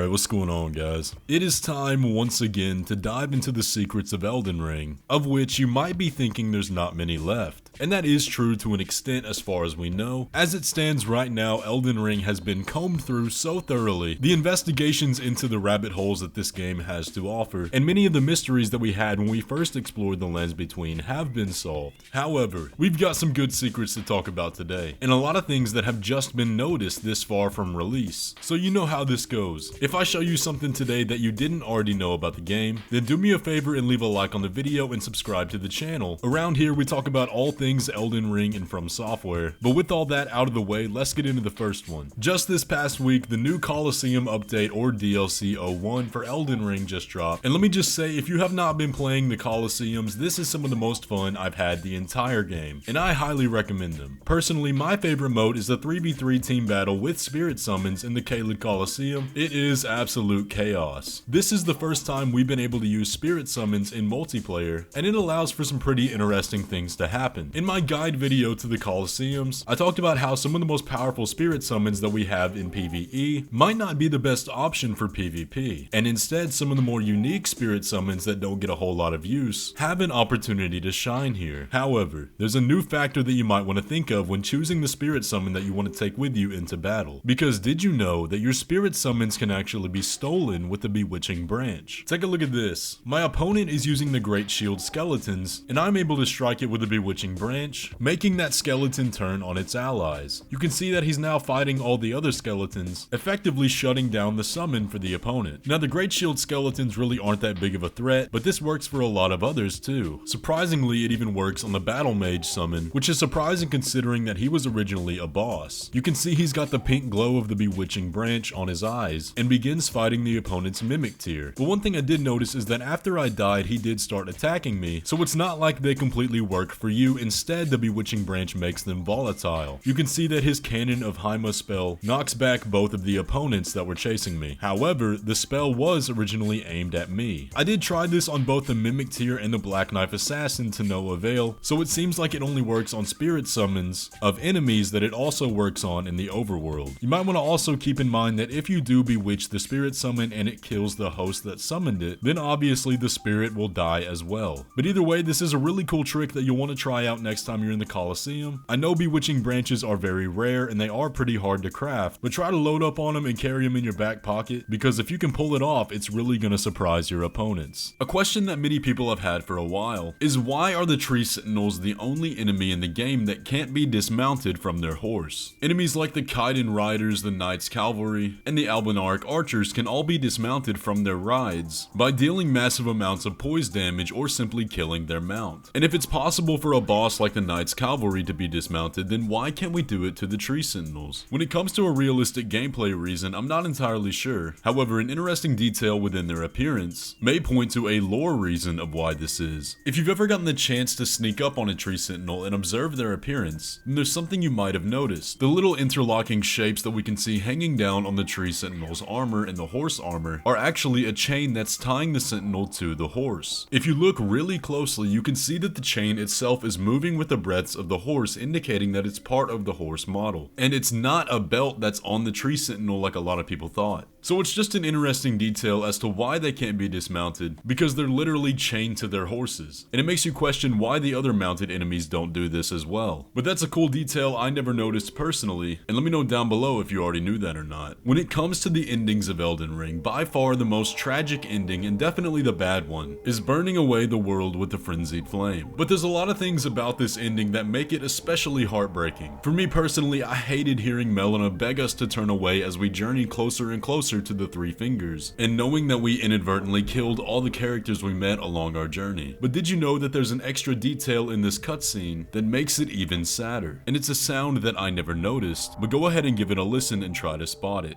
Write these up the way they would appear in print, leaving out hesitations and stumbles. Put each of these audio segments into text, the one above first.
Alright, what's going on, guys? It is time once again to dive into the secrets of Elden Ring, of which you might be thinking there's not many left. And that is true to an extent as far as we know. As it stands right now, Elden Ring has been combed through so thoroughly, the investigations into the rabbit holes that this game has to offer, and many of the mysteries that we had when we first explored the lands between have been solved. However, we've got some good secrets to talk about today, and a lot of things that have just been noticed this far from release. So you know how this goes. If I show you something today that you didn't already know about the game, then do me a favor and leave a like on the video and subscribe to the channel. Around here we talk about all things Elden Ring and FromSoftware. But with all that out of the way, let's get into the first one. Just this past week, the new Colosseum update or DLC 01 for Elden Ring just dropped. And let me just say, if you have not been playing the Colosseums, this is some of the most fun I've had the entire game, and I highly recommend them. Personally, my favorite mode is the 3v3 team battle with spirit summons in the Caelid Colosseum. It is absolute chaos. This is the first time we've been able to use spirit summons in multiplayer, and it allows for some pretty interesting things to happen. In my guide video to the Colosseums, I talked about how some of the most powerful spirit summons that we have in PvE might not be the best option for PvP, and instead some of the more unique spirit summons that don't get a whole lot of use have an opportunity to shine here. However, there's a new factor that you might want to think of when choosing the spirit summon that you want to take with you into battle. Because did you know that your spirit summons can actually be stolen with the Bewitching Branch? Take a look at this. My opponent is using the Great Shield Skeletons, and I'm able to strike it with the Bewitching Branch, making that skeleton turn on its allies. You can see that he's now fighting all the other skeletons, effectively shutting down the summon for the opponent. Now the Great Shield Skeletons really aren't that big of a threat, but this works for a lot of others too. Surprisingly, it even works on the Battle Mage summon, which is surprising considering that he was originally a boss. You can see he's got the pink glow of the Bewitching Branch on his eyes, and begins fighting the opponent's Mimic tier. But one thing I did notice is that after I died, he did start attacking me, so it's not like they completely work for you. Instead, the Bewitching Branch makes them volatile. You can see that his Cannon of Haima spell knocks back both of the opponents that were chasing me. However, the spell was originally aimed at me. I did try this on both the Mimic tier and the Black Knife Assassin to no avail, so it seems like it only works on spirit summons of enemies that it also works on in the overworld. You might want to also keep in mind that if you do bewitch the spirit summon and it kills the host that summoned it, then obviously the spirit will die as well. But either way, this is a really cool trick that you'll want to try out next time you're in the Colosseum. I know Bewitching Branches are very rare and they are pretty hard to craft, but try to load up on them and carry them in your back pocket, because if you can pull it off, it's really gonna surprise your opponents. A question that many people have had for a while is, why are the Tree Sentinels the only enemy in the game that can't be dismounted from their horse? Enemies like the Kaiden Riders, the Knights Cavalry, and the Albinaric Archers can all be dismounted from their rides by dealing massive amounts of poise damage or simply killing their mount. And if it's possible for a boss like the Knights Cavalry to be dismounted, then why can't we do it to the Tree Sentinels? When it comes to a realistic gameplay reason, I'm not entirely sure. However, an interesting detail within their appearance may point to a lore reason of why this is. If you've ever gotten the chance to sneak up on a Tree Sentinel and observe their appearance, then there's something you might have noticed. The little interlocking shapes that we can see hanging down on the Tree Sentinel's armor and the horse armor are actually a chain that's tying the Sentinel to the horse. If you look really closely, you can see that the chain itself is moving with the breadths of the horse, indicating that it's part of the horse model. And it's not a belt that's on the Tree Sentinel like a lot of people thought. So it's just an interesting detail as to why they can't be dismounted, because they're literally chained to their horses. And it makes you question why the other mounted enemies don't do this as well. But that's a cool detail I never noticed personally, and let me know down below if you already knew that or not. When it comes to the endings of Elden Ring, by far the most tragic ending, and definitely the bad one, is burning away the world with the frenzied flame. But there's a lot of things about this ending that make it especially heartbreaking. For me personally, I hated hearing Melina beg us to turn away as we journeyed closer and closer to the Three Fingers, and knowing that we inadvertently killed all the characters we met along our journey. But did you know that there's an extra detail in this cutscene that makes it even sadder? And it's a sound that I never noticed, but go ahead and give it a listen and try to spot it.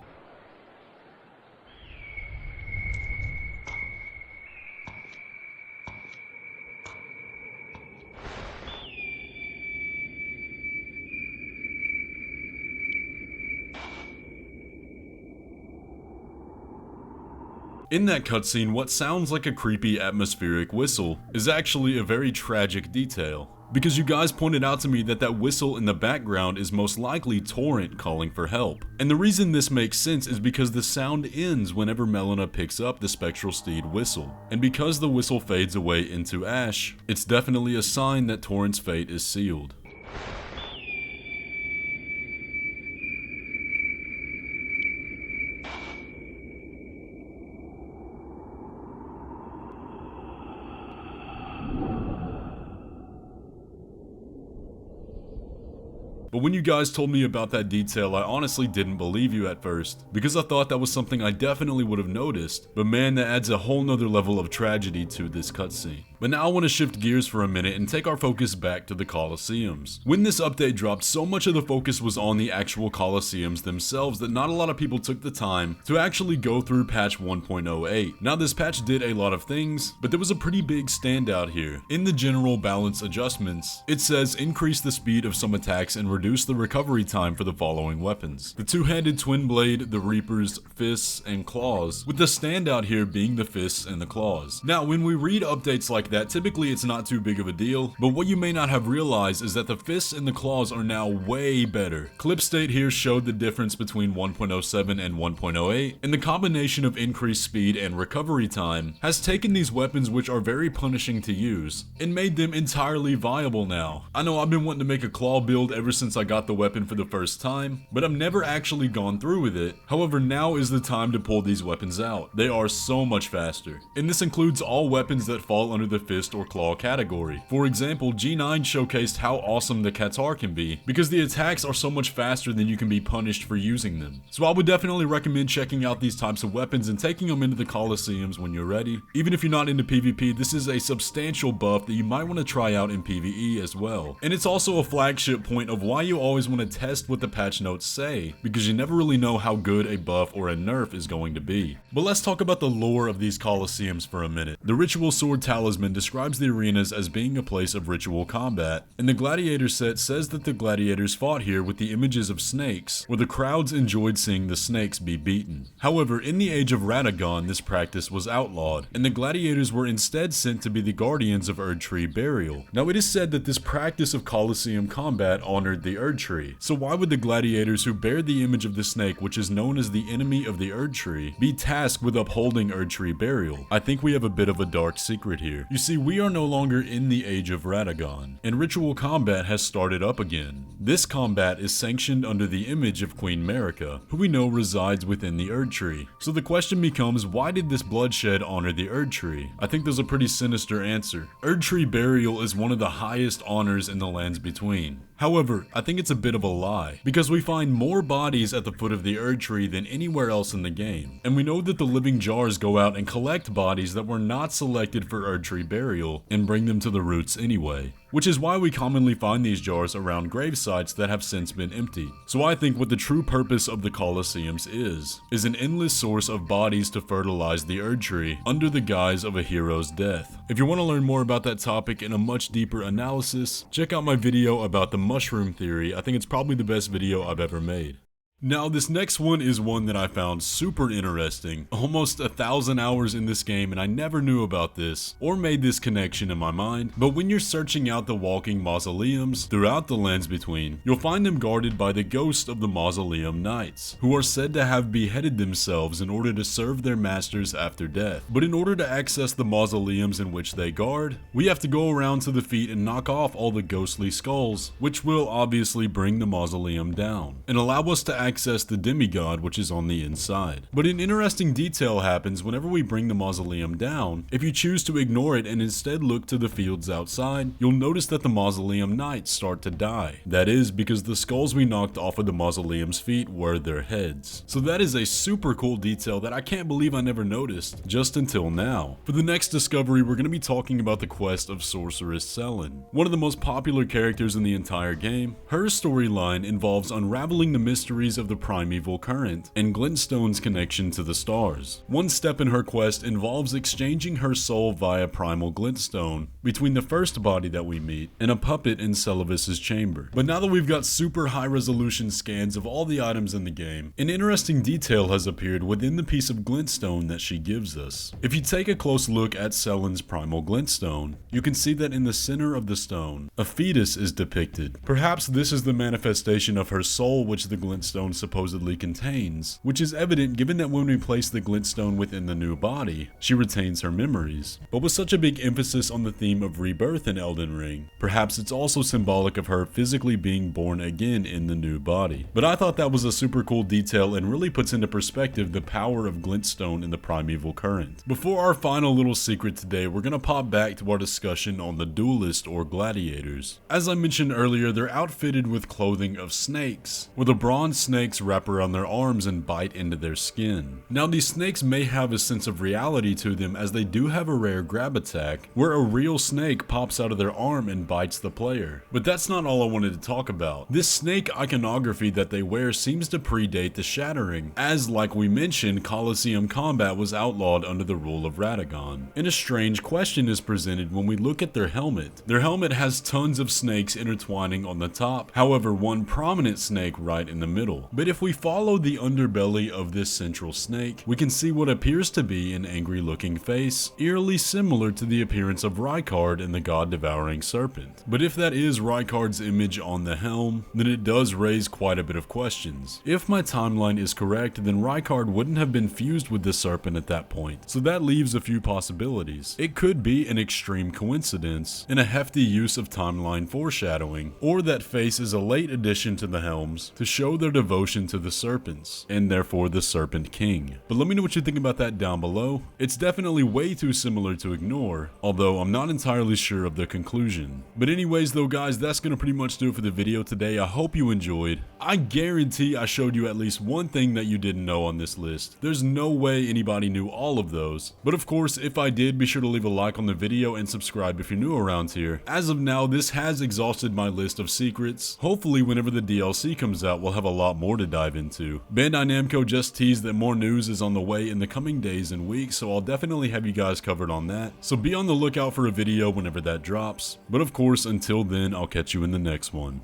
In that cutscene, what sounds like a creepy atmospheric whistle is actually a very tragic detail. because you guys pointed out to me that that whistle in the background is most likely Torrent calling for help. And the reason this makes sense is because the sound ends whenever Melina picks up the Spectral Steed whistle. And because the whistle fades away into ash, it's definitely a sign that Torrent's fate is sealed. But when you guys told me about that detail, I honestly didn't believe you at first, because I thought that was something I definitely would have noticed, but man, that adds a whole nother level of tragedy to this cutscene. But now I want to shift gears for a minute and take our focus back to the Colosseums. When this update dropped, so much of the focus was on the actual Colosseums themselves that not a lot of people took the time to actually go through patch 1.08. Now this patch did a lot of things, but there was a pretty big standout here. In the general balance adjustments, it says increase the speed of some attacks and reduce the recovery time for the following weapons: the two-handed twin blade, the Reaper's fists and claws, with the standout here being the fists and the claws. Now when we read updates like that, typically it's not too big of a deal, but what you may not have realized is that the fists and the claws are now way better. Clipstate here showed the difference between 1.07 and 1.08, and the combination of increased speed and recovery time has taken these weapons, which are very punishing to use, and made them entirely viable now. I know I've been wanting to make a claw build ever since I got the weapon for the first time, but I've never actually gone through with it. However, now is the time to pull these weapons out. They are so much faster, and this includes all weapons that fall under the fist or claw category. For example, G9 showcased how awesome the Katar can be, because the attacks are so much faster than you can be punished for using them. So I would definitely recommend checking out these types of weapons and taking them into the Colosseums when you're ready. Even if you're not into PvP, this is a substantial buff that you might want to try out in PvE as well. And it's also a flagship point of why you always want to test what the patch notes say, because you never really know how good a buff or a nerf is going to be. But let's talk about the lore of these Colosseums for a minute. The Ritual Sword Talisman describes the arenas as being a place of ritual combat, and the Gladiator set says that the gladiators fought here with the images of snakes, where the crowds enjoyed seeing the snakes be beaten. However, in the age of Radagon, this practice was outlawed, and the gladiators were instead sent to be the guardians of Erdtree burial. Now it is said that this practice of Colosseum combat honored the Erdtree, so why would the gladiators who bear the image of the snake, which is known as the enemy of the Erdtree, be tasked with upholding Erdtree burial? I think we have a bit of a dark secret here. You see, we are no longer in the age of Radagon, and ritual combat has started up again. This combat is sanctioned under the image of Queen Marika, who we know resides within the Erdtree. So the question becomes, why did this bloodshed honor the Erdtree? I think there's a pretty sinister answer. Erdtree burial is one of the highest honors in the lands between. However, I think it's a bit of a lie, because we find more bodies at the foot of the Erdtree than anywhere else in the game, and we know that the living jars go out and collect bodies that were not selected for Erdtree burial and bring them to the roots anyway, which is why we commonly find these jars around grave sites that have since been emptied. So I think what the true purpose of the Colosseums is an endless source of bodies to fertilize the Erdtree under the guise of a hero's death. If you want to learn more about that topic in a much deeper analysis, check out my video about the mushroom theory. I think it's probably the best video I've ever made. Now this next one is one that I found super interesting. Almost 1,000 hours in this game and I never knew about this or made this connection in my mind, but when you're searching out the walking mausoleums throughout the lands between, you'll find them guarded by the ghost of the Mausoleum Knights, who are said to have beheaded themselves in order to serve their masters after death. But in order to access the mausoleums in which they guard, we have to go around to the feet and knock off all the ghostly skulls, which will obviously bring the mausoleum down and allow us to access the demigod which is on the inside. But an interesting detail happens whenever we bring the mausoleum down. If you choose to ignore it and instead look to the fields outside, you'll notice that the Mausoleum Knights start to die. That is because the skulls we knocked off of the mausoleum's feet were their heads. So that is a super cool detail that I can't believe I never noticed just until now. For the next discovery, we're going to be talking about the quest of Sorceress Sellen, one of the most popular characters in the entire game. Her storyline involves unraveling the mysteries mysteries of the primeval current and glintstone's connection to the stars. One step in her quest involves exchanging her soul via primal glintstone between the first body that we meet and a puppet in Celavis's chamber. But now that we've got super high resolution scans of all the items in the game, an interesting detail has appeared within the piece of glintstone that she gives us. If you take a close look at Sellen's primal glintstone, you can see that in the center of the stone, a fetus is depicted. Perhaps this is the manifestation of her soul which the glintstone supposedly contains, which is evident given that when we place the glintstone within the new body, she retains her memories. But with such a big emphasis on the theme of rebirth in Elden Ring, perhaps it's also symbolic of her physically being born again in the new body. But I thought that was a super cool detail and really puts into perspective the power of glintstone in the primeval current. Before our final little secret today, we're gonna pop back to our discussion on the Duelist or gladiators. As I mentioned earlier, they're outfitted with clothing of snakes, where the bronze snakes wrap around their arms and bite into their skin. Now these snakes may have a sense of reality to them, as they do have a rare grab attack, where a real snake pops out of their arm and bites the player. But that's not all I wanted to talk about. This snake iconography that they wear seems to predate the Shattering, as like we mentioned, Colosseum combat was outlawed under the rule of Radagon. And a strange question is presented when we look at their helmet. Their helmet has tons of snakes intertwining on the top, however one prominent snake right in the middle. But if we follow the underbelly of this central snake, we can see what appears to be an angry looking face, eerily similar to the appearance of Rykard in the God-devouring serpent. But if that is Rykard's image on the helm, then it does raise quite a bit of questions. If my timeline is correct, then Rykard wouldn't have been fused with the serpent at that point, so that leaves a few possibilities. It could be an extreme coincidence and a hefty use of timeline foreshadowing, or that face is a late addition to the helms to show their devotion to the serpents, and therefore the Serpent King. But let me know what you think about that down below. It's definitely way too similar to ignore, although I'm not entirely sure of the conclusion. But anyways though guys, that's gonna pretty much do it for the video today. I hope you enjoyed. I guarantee I showed you at least one thing that you didn't know on this list. There's no way anybody knew all of those. But of course, if I did, be sure to leave a like on the video and subscribe if you're new around here. As of now, this has exhausted my list of secrets. Hopefully whenever the DLC comes out, we'll have a lot more to dive into. Bandai Namco just teased that more news is on the way in the coming days and weeks, so I'll definitely have you guys covered on that. So be on the lookout for a video whenever that drops. But of course, until then, I'll catch you in the next one.